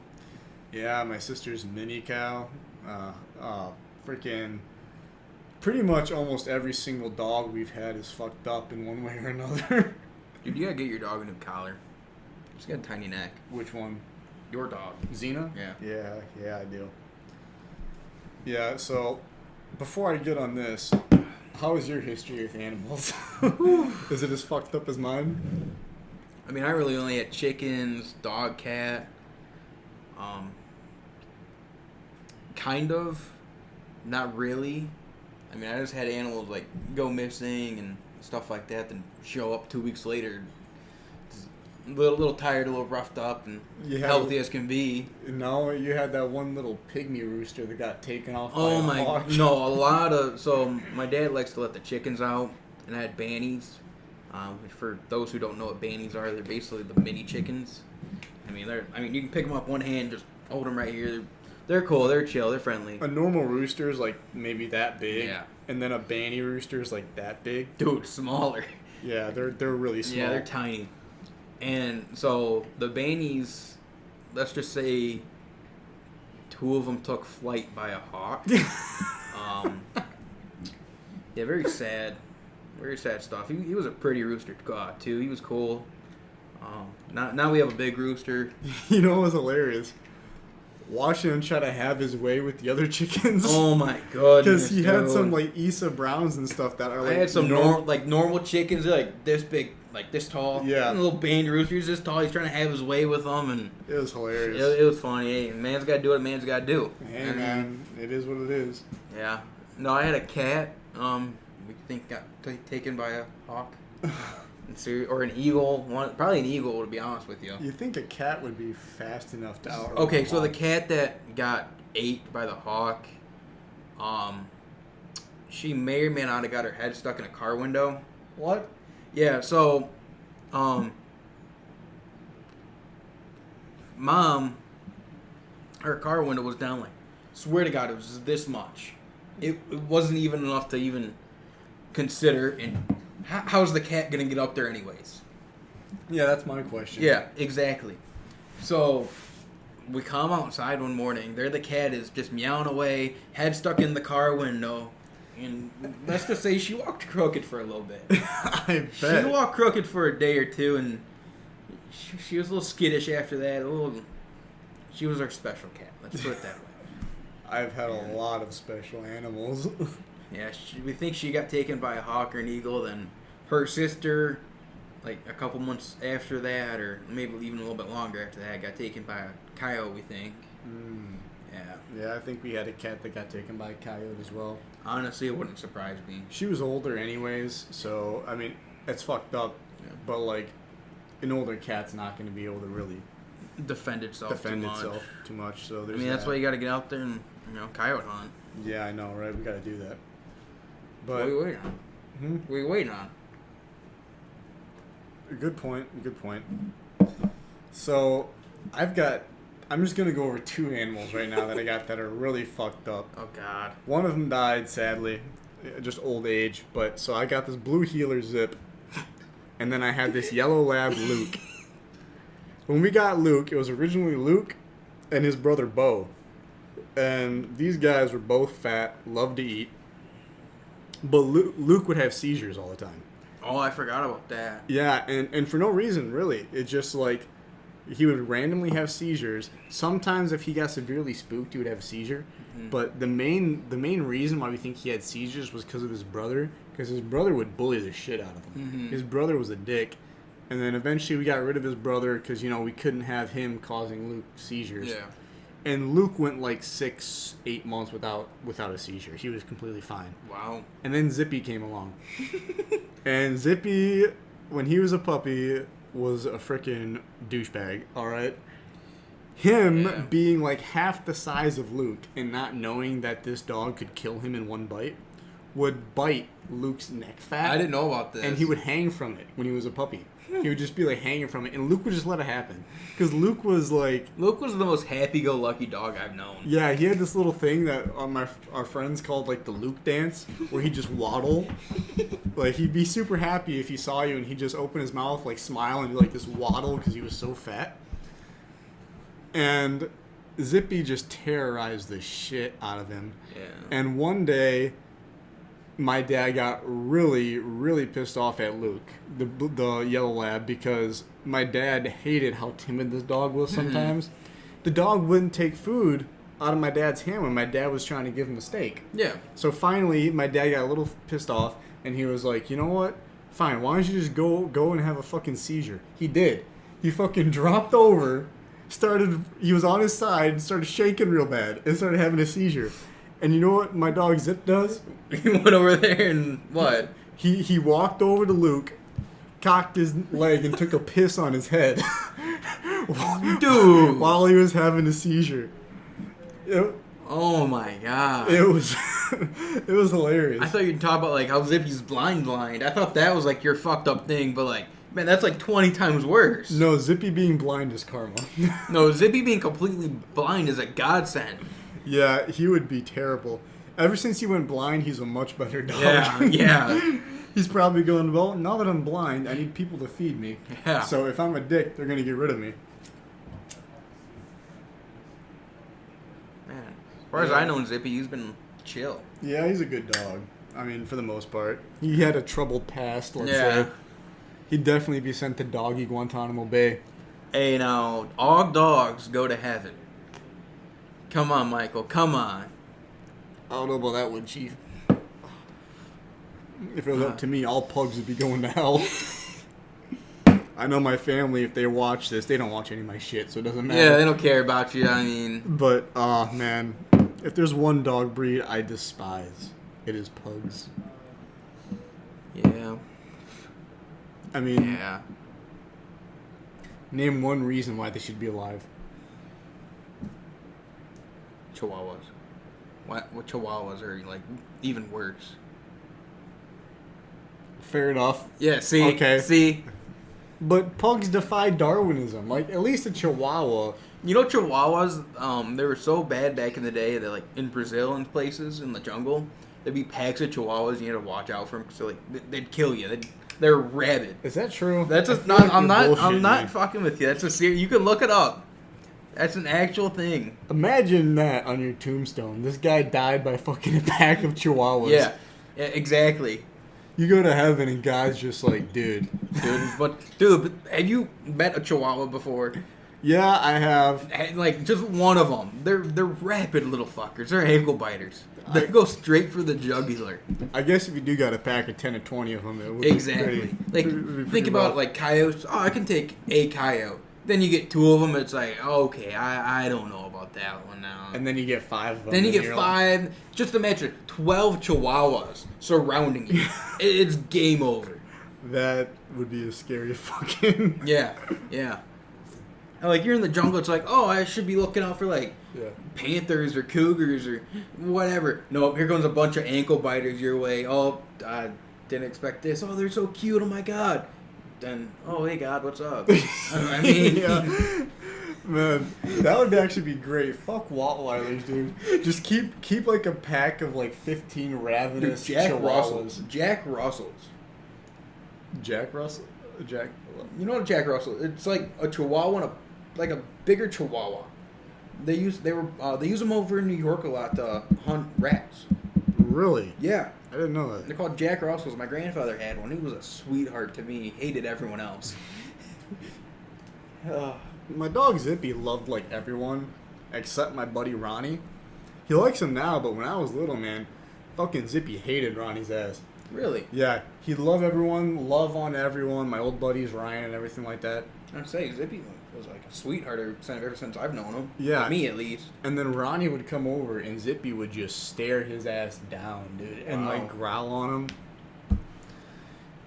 Yeah, my sister's mini cow. Freaking... Pretty much almost every single dog we've had is fucked up in one way or another. Dude, you gotta get your dog a new collar. She's got a tiny neck. Which one? Your dog. Xena? Yeah. Yeah, I do. Yeah, so before I get on this, how is your history with animals? Is it as fucked up as mine? I mean, I really only had chickens, dog, cat. Kind of. Not really. I mean, I just had animals like go missing and stuff like that, then show up 2 weeks later, a little tired, a little roughed up, and healthy as can be. No, you had that one little pygmy rooster that got taken off by Oh a my! hawk. No, so my dad likes to let the chickens out, and I had bannies. For those who don't know what bannies are, they're basically the mini chickens. I mean, you can pick them up one hand, just hold them right here. They're cool. They're chill. They're friendly. A normal rooster is like maybe that big. Yeah. And then a banny rooster is like that big. Dude, smaller. Yeah, they're really small. Yeah, they're tiny. And so the bannies, let's just say 2 of them took flight by a hawk. Yeah, very sad. Very sad stuff. He was a pretty rooster too. He was cool. Now we have a big rooster. You know what was hilarious? Watching him try to have his way with the other chickens. Oh my goodness! Because he had some like Isa Browns and stuff that are like. I had some normal chickens, they're like this big, like this tall. Yeah. And a little bandy rooster, he's this tall. He's trying to have his way with them, and it was hilarious. It was funny. Hey, man's got to do what man's got to do. Hey man, it is what it is. Yeah. No, I had a cat. We think got taken by a hawk. Or an eagle. Probably an eagle, to be honest with you. You think a cat would be fast enough to outrun Okay, a so hawk? the cat that got ate by the hawk, she may or may not have got her head stuck in a car window. What? Yeah, so, Mom, her car window was down like, swear to God, it was this much. It wasn't even enough to even consider, and how's the cat gonna get up there anyways? Yeah, that's my question. Yeah, exactly. So we come outside one morning. There the cat is just meowing away, head stuck in the car window. And let's just say she walked crooked for a little bit. I bet. She walked crooked for a day or two, and she was a little skittish after that. She was our special cat. Let's put it that way. I've had a lot of special animals. Yeah, we think she got taken by a hawk or an eagle. Then her sister, like a couple months after that, or maybe even a little bit longer after that, got taken by a coyote, we think. Yeah. Yeah, I think we had a cat that got taken by a coyote as well. Honestly, it wouldn't surprise me. She was older anyways, so, I mean, it's fucked up. Yeah. But like, an older cat's not going to be able to really Defend itself too much. So I there's mean, that's why you got to get out there and coyote hunt. Yeah, I know, right? We got to do that. What But are you waiting on? What are you waiting on? Good point. So I'm just gonna go over 2 animals right now that I got that are really fucked up. Oh God. One of them died, sadly, just old age. But so I got this blue heeler Zip, and then I had this yellow lab Luke. When we got Luke, it was originally Luke and his brother Bo, and these guys were both fat, loved to eat. But Luke would have seizures all the time. Oh, I forgot about that. Yeah, and for no reason, really. It's just like he would randomly have seizures. Sometimes if he got severely spooked, he would have a seizure. Mm-hmm. But the main reason why we think he had seizures was because of his brother. Because his brother would bully the shit out of him. Mm-hmm. His brother was a dick. And then eventually we got rid of his brother because, we couldn't have him causing Luke seizures. Yeah. And Luke went like 6-8 months without a seizure. He was completely fine. Wow. And then Zippy came along. And Zippy, when he was a puppy, was a freaking douchebag, alright? Him being like half the size of Luke and not knowing that this dog could kill him in one bite would bite Luke's neck fat. I didn't know about this. And he would hang from it when he was a puppy. He would just be like hanging from it, and Luke would just let it happen. Because Luke was the most happy-go-lucky dog I've known. Yeah, he had this little thing that our friends called like the Luke dance, where he'd just waddle. Like he'd be super happy if he saw you, and he'd just open his mouth, like smile, and do like this waddle because he was so fat. And Zippy just terrorized the shit out of him. Yeah. And one day, my dad got really, really pissed off at Luke, the yellow lab, because my dad hated how timid this dog was sometimes. The dog wouldn't take food out of my dad's hand when my dad was trying to give him a steak. Yeah. So finally, my dad got a little pissed off, and he was like, you know what? Fine, why don't you just go and have a fucking seizure? He did. He fucking dropped over, he was on his side, started shaking real bad, and started having a seizure. And you know what my dog Zip does? He went over there and what? He walked over to Luke, cocked his leg, and took a piss on his head. Dude! While he was having a seizure. Oh my God. It was hilarious. I thought you'd talk about like how Zippy's blind. I thought that was like your fucked up thing, but like, man, that's like 20 times worse. No, Zippy being blind is karma. No, Zippy being completely blind is a godsend. Yeah, he would be terrible. Ever since he went blind, he's a much better dog. Yeah. He's probably going, well, now that I'm blind, I need people to feed me. Yeah. So if I'm a dick, they're going to get rid of me. Man, as far as I know, Zippy, he's been chill. Yeah, he's a good dog. I mean, for the most part. He had a troubled past, let's say. He'd definitely be sent to doggy Guantanamo Bay. Hey, now, all dogs go to heaven. Come on, Michael. Come on. I don't know about that one, Chief. If it was up to me, all pugs would be going to hell. I know my family, if they watch this, they don't watch any of my shit, so it doesn't matter. Yeah, they don't care about you, I mean. But, man, if there's one dog breed I despise, it is pugs. Yeah. I mean, name one reason why they should be alive. Chihuahuas. What Chihuahuas are like even worse. Fair enough. Yeah, see. But pugs defy Darwinism. Like, at least a Chihuahua. You know, Chihuahuas, they were so bad back in the day that, like, in Brazil and places in the jungle, there'd be packs of Chihuahuas and you had to watch out for them because they'd kill you. They're rabid. Is that true? That's I'm not fucking with you. That's a serious. You can look it up. That's an actual thing. Imagine that on your tombstone. This guy died by fucking a pack of Chihuahuas. Yeah, exactly. You go to heaven and God's just like, dude, but have you met a Chihuahua before? Yeah, I have. Like, just one of them. They're rapid little fuckers. They're ankle biters. They go straight for the jugular. I guess if you do got a pack of 10 or 20 of them, it would exactly. Be think about, like, coyotes. Oh, I can take a coyote. Then you get 2 of them, it's like, okay, I don't know about that one now. And then you get 5 of them. Then you get 5. Like, just imagine 12 Chihuahuas surrounding you. It's game over. That would be a scary fucking. Yeah, yeah. Like, you're in the jungle, it's like, oh, I should be looking out for, like, Yeah. panthers or cougars or whatever. Nope, here comes a bunch of ankle biters your way. Oh, I didn't expect this. Oh, they're so cute. Oh, my God. Then, oh, hey, God, what's up? I mean, yeah. Man, that would actually be great. Fuck Rottweilers, dude. Just keep like a pack of like 15 ravenous Jack Chihuahuas. Russells. Jack Russells. Jack Russell? Jack. You know what a Jack Russell? It's like a Chihuahua and like a bigger Chihuahua. They use them over in New York a lot to hunt rats. Really? Yeah, I didn't know that. they're called Jack Russells. My grandfather had one. He was a sweetheart to me. He hated everyone else. My dog Zippy loved like everyone except my buddy Ronnie. He likes him now, but when I was little, man, fucking Zippy hated Ronnie's ass. Really? Yeah, he loved everyone, love on everyone, my old buddies Ryan and everything like that. I'd say Zippy was like a sweetheart ever since I've known him. Yeah. Me, at least. And then Ronnie would come over and Zippy would just stare his ass down, dude, and Wow. like growl on him.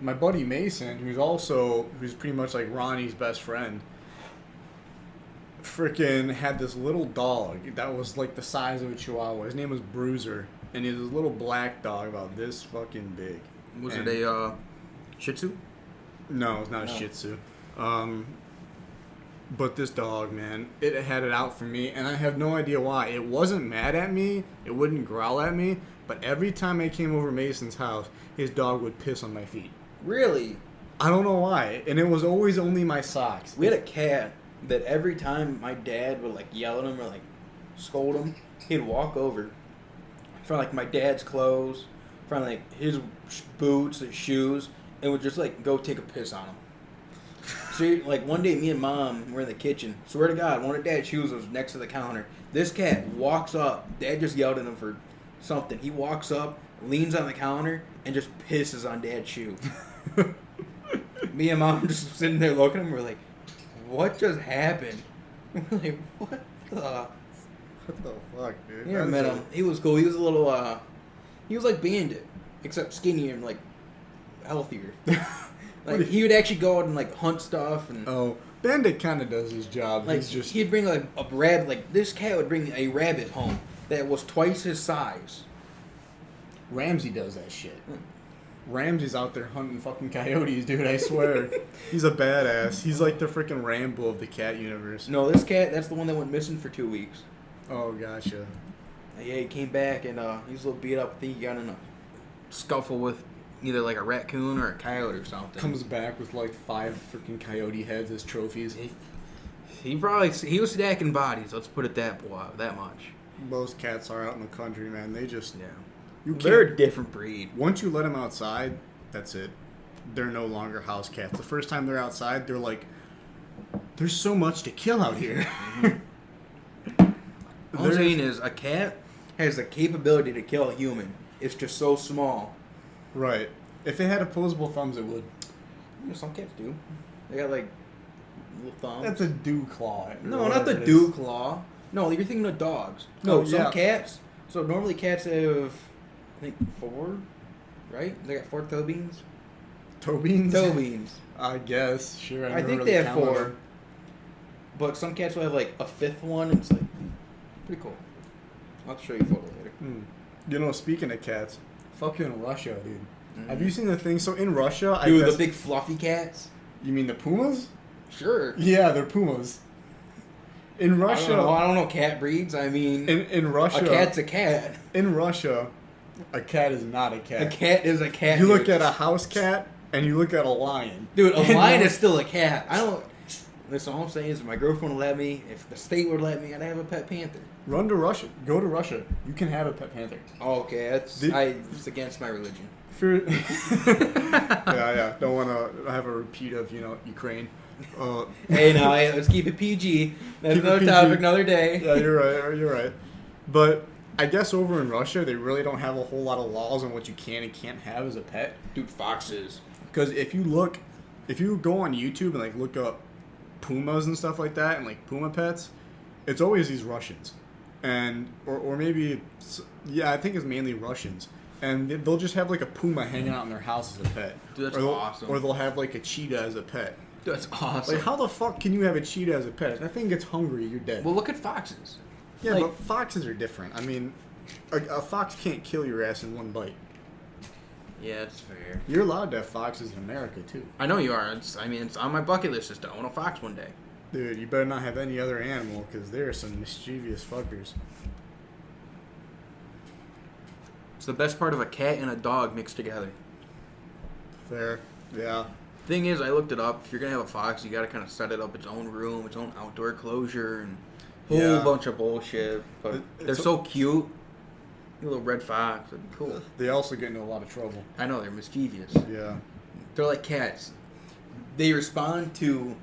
My buddy Mason, who's pretty much like Ronnie's best friend, freaking had this little dog that was like the size of a Chihuahua. His name was Bruiser, and he was this little black dog about this fucking big. Was And- it a Shih Tzu? No, it's not a No. Shih Tzu. But this dog, man, it had it out for me, and I have no idea why. It wasn't mad at me. It wouldn't growl at me. But every time I came over Mason's house, his dog would piss on my feet. Really? I don't know why. And it was always only my socks. We had a cat that every time my dad would like yell at him or like scold him, he'd walk over from like my dad's clothes, from like his boots, his shoes, and would just like go take a piss on him. So like one day, me and Mom were in the kitchen. Swear to God, one of Dad's shoes was next to the counter. This cat walks up. Dad just yelled at him for something. He walks up, leans on the counter, and just pisses on Dad's shoe. Me and Mom just sitting there looking at him. We're like, "What just happened?" We're like, "What the?" What the fuck, dude? You never met him. He was cool. He was a little, he was like Bandit, except skinnier and like healthier. Like he would actually go out and like hunt stuff and Oh, Bandit kind of does his job. like He's just he'd bring like a rabbit. Like this cat would bring a rabbit home that was twice his size. Ramsey does that shit. Ramsey's out there hunting fucking coyotes, dude. I swear, he's a badass. He's like the freaking Rambo of the cat universe. No, this cat, that's the one that went missing for 2 weeks. Oh, gotcha. Yeah, he came back and he was a little beat up. I think he got in a scuffle with either like a raccoon or a coyote or something. Comes back with like 5 freaking coyote heads as trophies. He was stacking bodies. Let's put it that much. Most cats are out in the country, man. They just Yeah, you they're can't. a different breed. Once you let them outside, that's it. They're no longer house cats. The first time they're outside, they're like, "There's so much to kill out here." All I'm saying is a cat has the capability to kill a human. It's just so small. Right. If it had opposable thumbs, it would. You know, some cats do. They got like little thumbs. That's a dew claw. or No, not whatever the it dew is. claw. No, you're thinking of dogs. No, Oh, some yeah. cats. So normally cats have, I think, 4, right? They got 4 toe beans. Toe beans? Toe beans. I guess. Sure. I never think heard they of the have 4. calendar. But some cats will have like a 5th one, and it's like pretty cool. I'll show you a photo later. You know, speaking of cats, fucking Russia, dude. Mhm. Have you seen the thing? So in Russia, I Dude, guess, the big fluffy cats. You mean the pumas? Sure. Yeah, they're pumas. In Russia, I don't know cat breeds. I mean, in Russia, a cat's a cat. in Russia, a cat is not a A cat. cat is a cat. You look dude. at a house cat and you look at a lion. Dude, a And lion now- is still a cat. I don't. Listen, all I'm saying is, if my girlfriend would let me, if the state would let me, I'd have a pet panther. Run to Russia. Go to Russia. You can have a pet panther. Oh, okay, it's against my religion. If you're- yeah. Don't want to have a repeat of Ukraine. Hey, now let's keep it PG. That's Keep it another PG. topic, another day. Yeah, you're right. You're right. But I guess over in Russia, they really don't have a whole lot of laws on what you can and can't have as a pet. Dude, foxes. Because if you go on YouTube and like look up pumas and stuff like that and like puma pets, it's always these Russians, and or maybe I think it's mainly Russians, and they'll just have like a puma hanging out in their house as a pet. Dude, that's or awesome. Or they'll have like a cheetah as a pet. That's awesome. Like, how the fuck can you have a cheetah as a pet? If that thing gets hungry, you're dead. Well, look at foxes. Yeah, like- but foxes are different. I mean, a fox can't kill your ass in one bite. Yeah, that's fair. You're allowed to have foxes in America, too. I know you are. It's on my bucket list just to own a fox one day. Dude, you better not have any other animal, because there are some mischievous fuckers. It's the best part of a cat and a dog mixed together. Fair. Yeah. Thing is, I looked it up. If you're gonna have a fox, you gotta kind of set it up its own room, its own outdoor closure, and whole Yeah. bunch of bullshit. But they're It's so cute. A little red fox, that'd be cool. They also get into a lot of trouble. I know they're mischievous. Yeah. They're like cats. They respond to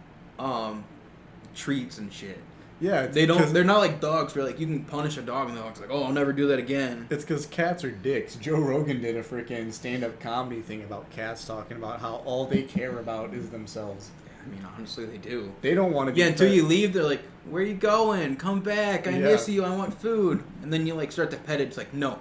treats and shit. Yeah. They don't. They're not like dogs where like you can punish a dog and the dog's like, oh, I'll never do that again. It's because cats are dicks. Joe Rogan did a freaking stand-up comedy thing about cats, talking about how all they care about is themselves. I mean, honestly, they do. They don't want to be Yeah, until pet. you leave, they're like, where you going? Come back. I Yeah. miss you. I want food. And then you like start to pet it. It's like, no,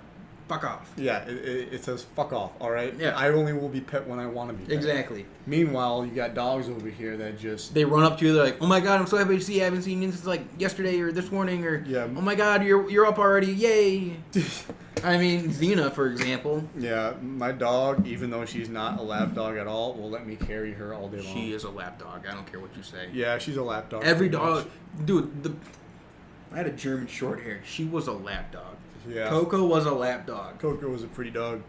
fuck off. Yeah, it says fuck off, all right? Yeah. I only will be pet when I want to be pet. Exactly. Meanwhile, you got dogs over here that just... They run up to you. They're like, oh my god, I'm so happy to see you. I haven't seen you since like yesterday or this morning. Or, Yeah. oh my god, you're up already. Yay. I mean, Xena, for example. Yeah, my dog, even though she's not a lap dog at all, will let me carry her all day long. She is a lap dog. I don't care what you say. Yeah, she's a lap dog. Every pretty dog, much. dude. I had a German short hair. She was a lap dog. Yeah. Coco was a lap dog. Coco was a pretty dog.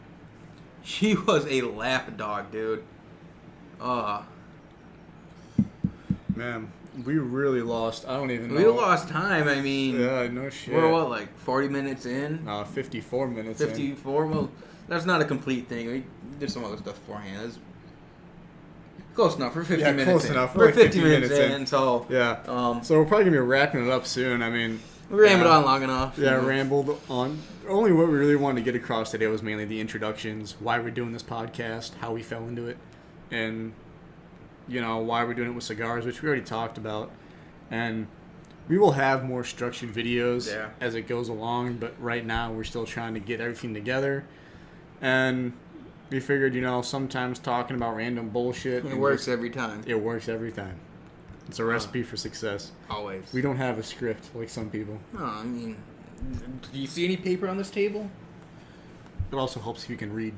She was a lap dog, dude. Man, we really lost. I don't even know. We lost time. I mean, Yeah, no shit. we're what, like 40 minutes in? 54 minutes in. 54? Well, that's not a complete thing. We did some other stuff beforehand. It's close enough. We're 50 Yeah, minutes close in. enough. We're 50 minutes in, so Yeah. um, So we're probably going to be wrapping it up soon. I mean... we rambled yeah. on long enough. Yeah, you know. rambled on. Only what we really wanted to get across today was mainly the introductions, why we're doing this podcast, how we fell into it, and, you know, why we're doing it with cigars, which we already talked about. And we will have more structured videos Yeah. as it goes along, but right now we're still trying to get everything together. And we figured, you know, sometimes talking about random bullshit. It and works just- every time. It works every time. It's a recipe for success. Always. We don't have a script like some people. No, I mean, do you see any paper on this table? It also helps if you can read.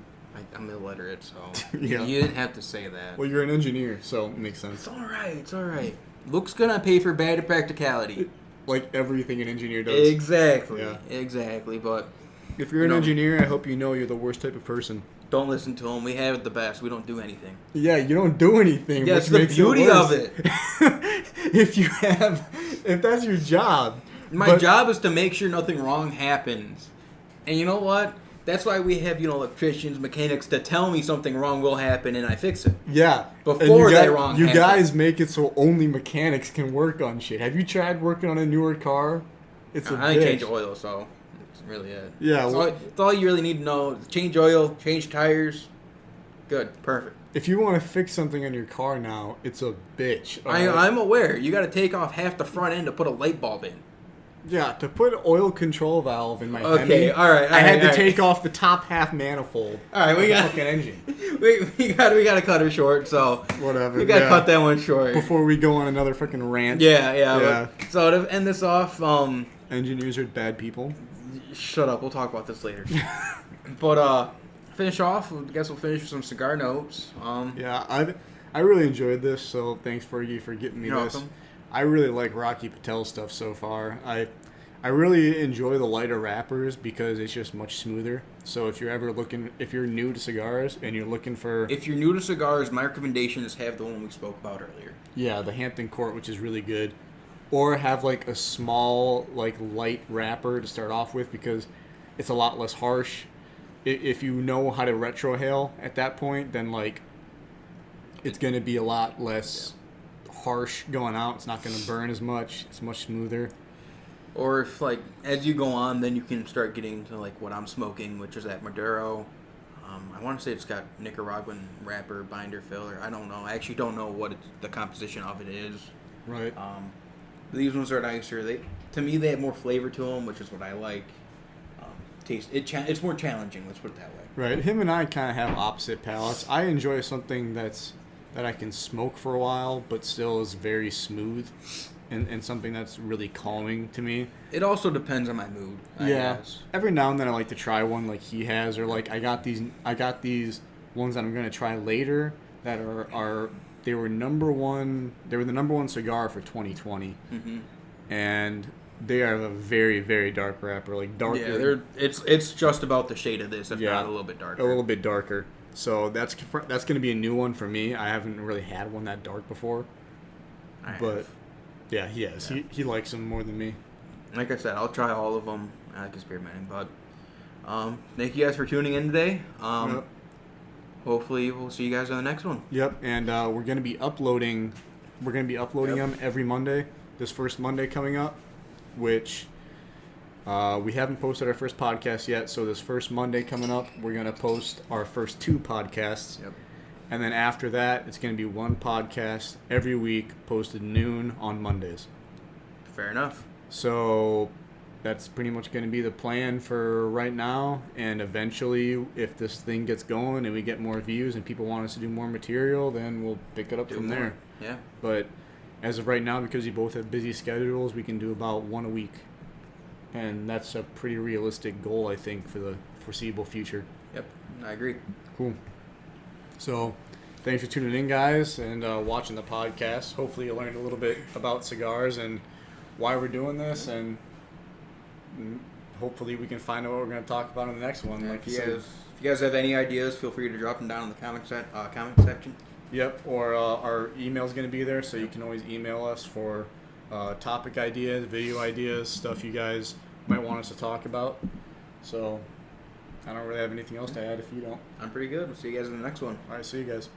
I'm illiterate, so Yeah. you didn't have to say that. Well, you're an engineer, so it makes sense. It's all right. It's all right. Looks good on paper, bad at practicality. Like everything an engineer does. Exactly. Yeah. Exactly. But If you're an No. engineer, I hope you know you're the worst type of person. don't listen to them. We have it the best. We don't do anything. Yeah, you don't do anything. Yeah, which it's the makes beauty worse. of it. if that's your job. My But- job is to make sure nothing wrong happens. And you know what? That's why we have, electricians, mechanics to tell me something wrong will happen and I fix it. Yeah. Before And you that wrong You happened. guys make it so only mechanics can work on shit. Have you tried working on a newer car? It's a I only bitch. change oil, so that's really it. Yeah, That's, well- that's all you really need to know. Change oil, change tires. Good. Perfect. If you want to fix something on your car now, it's a bitch. all right? I'm aware. You got to take off half the front end to put a light bulb in. Yeah, to put an oil control valve in my Okay, Hemi, all right, I had to all right. take off the top half manifold. All right, we of the got fucking engine. we got to cut her short. So Whatever. we got to yeah. cut that one short. Before we go on another fucking rant. Yeah. Yeah. but- so to end this off, Engineers are bad people. shut up. We'll talk about this later. But finish off. I guess we'll finish with some cigar notes. Yeah, I really enjoyed this, so thanks Fergie for getting me You're this. welcome. I really like Rocky Patel stuff so far. I really enjoy the lighter wrappers because it's just much smoother. So if you're new to cigars and you're looking for If you're new to cigars, my recommendation is have the one we spoke about earlier. the Hampton Court, which is really good, or have like a small like light wrapper to start off with because it's a lot less harsh. If you know how to retrohale at that point, then like it's going to be a lot less harsh going out. It's not going to burn as much. It's much smoother. Or if, like, as you go on, then you can start getting to, like, what I'm smoking, which is that Maduro. I want to say it's got Nicaraguan wrapper, binder, filler. I don't know. I actually don't know what the composition of it is. Right. These ones are nicer. To me, they have more flavor to them, which is what I like. It's more challenging. Let's put it that way. Right. Him and I kind of have opposite palates. I enjoy something that I can smoke for a while, but still is very smooth, and something that's really calming to me. It also depends on my mood. I guess. Every now and then I like to try one like he has, or like I got these ones that I'm gonna try later that they were the number one cigar for 2020, and they are a very, very dark wrapper, like darker. Yeah, it's just about the shade of this, if not a little bit darker. A little bit darker. So that's gonna be a new one for me. I haven't really had one that dark before, but yeah, he has. Yeah. He likes them more than me. Like I said, I'll try all of them. I like experimenting, but thank you guys for tuning in today. Yep. Hopefully, we'll see you guys on the next one. Yep, and we're gonna be uploading. Them every Monday. This first Monday coming up, which we haven't posted our first podcast yet. So this first Monday coming up, we're gonna post our first 2 podcasts. Yep. And then after that, it's gonna be 1 podcast every week, posted noon on Mondays. Fair enough. So that's pretty much going to be the plan for right now. And eventually, if this thing gets going and we get more views and people want us to do more material, then we'll pick it up from there. Yeah. But as of right now, because we both have busy schedules, we can do about 1 a week. And that's a pretty realistic goal, I think, for the foreseeable future. Yep, I agree. Cool. So thanks for tuning in, guys, and watching the podcast. Hopefully you learned a little bit about cigars and why we're doing this, and hopefully we can find out what we're going to talk about in the next one. Yeah, like if you guys have any ideas, feel free to drop them down in the comment section. Yep, or our email is going to be there, so you can always email us for topic ideas, video ideas, stuff you guys might want us to talk about. So I don't really have anything else to add if you don't. I'm pretty good. We'll see you guys in the next one. All right, see you guys.